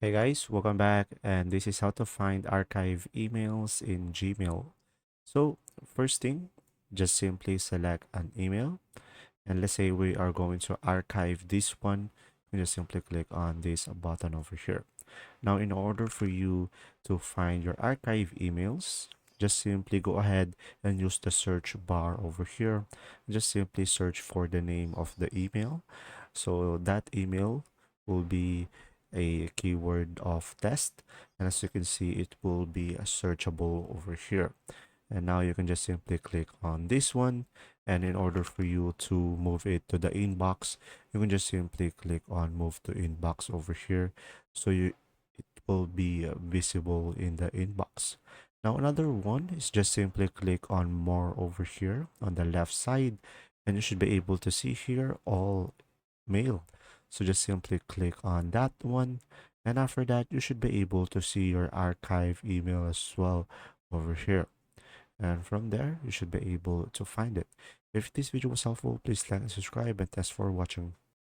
Hey guys, welcome back, and this is how to find archive emails in Gmail. So, first thing, just simply select an email, and let's say we are going to archive this one. You just simply click on this button over here. Now, in order for you to find your archive emails, just simply go ahead and use the search bar over here. Just simply search for the name of the email. So that email will be a keyword of test. And as you can see, it will be searchable over here. And now you can just simply click on this one. And in order for you to move it to the inbox, you can just simply click on move to inbox over here. So it will be visible in the inbox. Now another one is just simply click on more over here on the left side, and you should be able to see here all mail. So just simply click on that one, and after that you should be able to see your archive email as well over here. And from there, you should be able to find it. If this video was helpful, please like and subscribe, and thanks for watching.